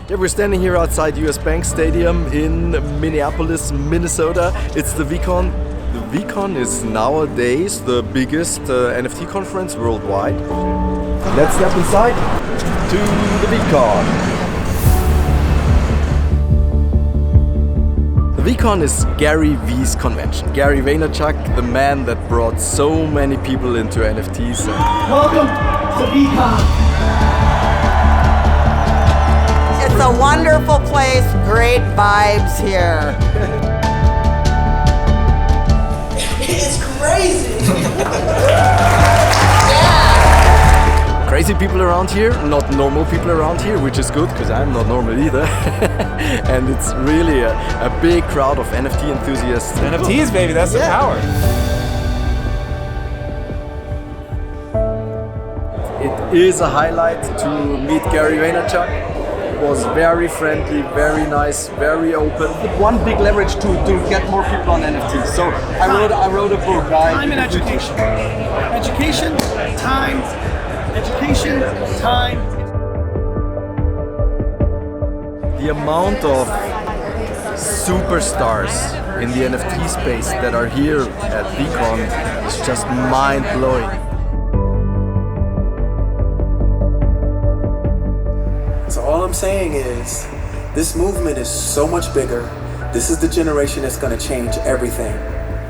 Yeah, we're standing here outside US Bank Stadium in Minneapolis, Minnesota. It's the VeeCon. The VeeCon is nowadays the biggest NFT conference worldwide. Let's step inside to the VeeCon. The VeeCon is Gary V's convention. Gary Vaynerchuk, the man that brought so many people into NFTs. Welcome to VeeCon. It's a wonderful place, great vibes here. It's crazy. Crazy people around here, not normal people around here, which is good because I'm not normal either. And it's really a big crowd of NFT enthusiasts. NFTs, baby, that's the power. It is a highlight to meet Gary Vaynerchuk. Was very friendly, very nice, very open. One big leverage to get more people on NFTs. So I wrote a book. Time and education. Education, time. Education, time. The amount of superstars in the NFT space that are here at VeeCon is just mind-blowing. So all I'm saying is, this movement is so much bigger. This is the generation that's going to change everything.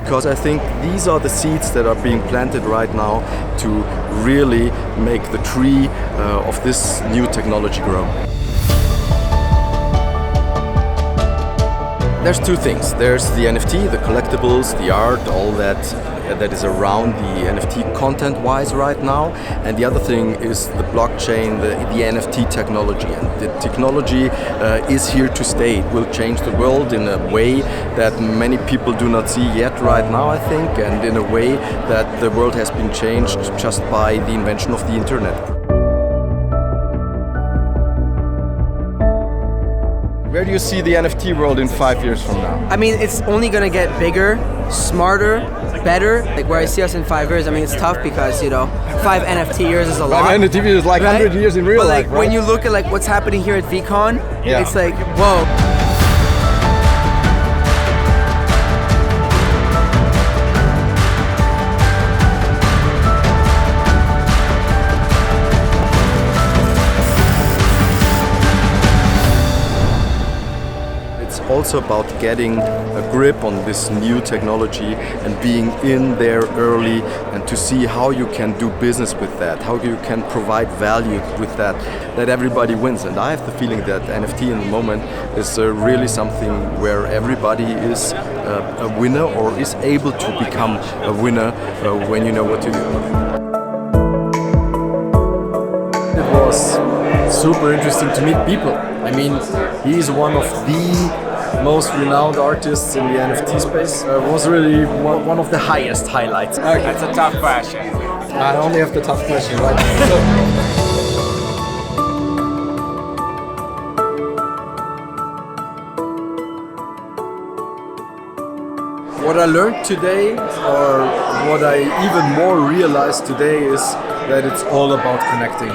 Because I think these are the seeds that are being planted right now to really make the tree of this new technology grow. There's two things. There's the NFT, the collectibles, the art, all that is around the NFT content-wise right now. And the other thing is the blockchain, the NFT technology. And the technology is here to stay. It will change the world in a way that many people do not see yet right now, I think, and in a way that the world has been changed just by the invention of the internet. Where do you see the NFT world in 5 years from now? I mean, it's only gonna get bigger, smarter, better. Like where I see us in 5 years, I mean, it's tough because, 5 NFT years is a lot. 5 NFT years is like 100 years in real life, life, right? When you look at like what's happening here at VeeCon, it's like, whoa. Also about getting a grip on this new technology and being in there early and to see how you can do business with that, how you can provide value with that everybody wins. And I have the feeling that NFT in the moment is really something where everybody is a winner or is able to become a winner when you know what to do. It was super interesting to meet people. I mean, he's one of the most renowned artists in the NFT space. Was really one of the highest highlights. Okay. That's a tough question. I only have the tough question, right? What I learned today, or what I even more realized today, is that it's all about connecting.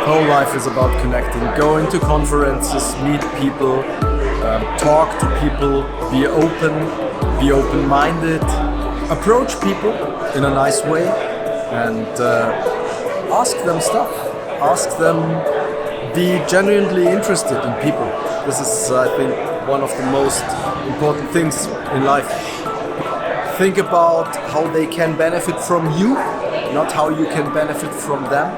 Whole life is about connecting. Going to conferences, meet people, talk to people, be open-minded, approach people in a nice way, and ask them stuff. Ask them, be genuinely interested in people. This is, I think, one of the most important things in life. Think about how they can benefit from you, not how you can benefit from them.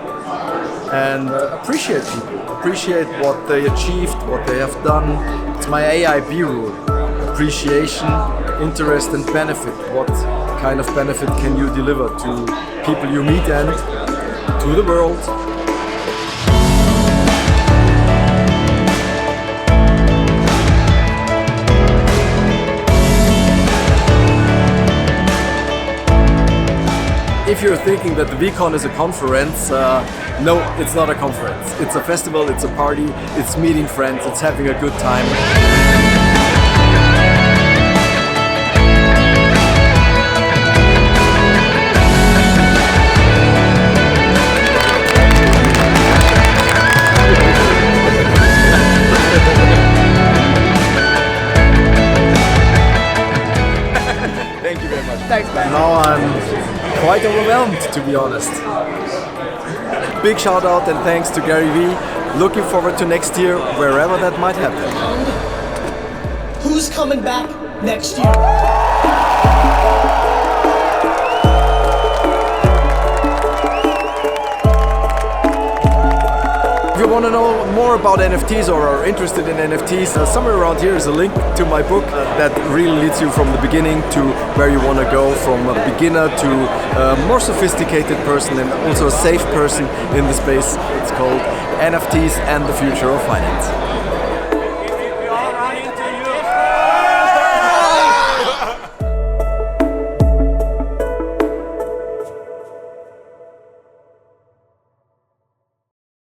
And appreciate people, appreciate what they achieved, what they have done. It's my AIB rule. Appreciation, interest and benefit. What kind of benefit can you deliver to people you meet and to the world? If you're thinking that the VeeCon is a conference, no, it's not a conference. It's a festival, it's a party, it's meeting friends, it's having a good time. I'm quite overwhelmed, to be honest. Big shout out and thanks to Gary Vee. Looking forward to next year, wherever that might happen. Who's coming back next year? If you want to know more about NFTs or are interested in NFTs, somewhere around here is a link to my book that really leads you from the beginning to where you want to go, from a beginner to a more sophisticated person and also a safe person in the space. It's called NFTs and the Future of Finance.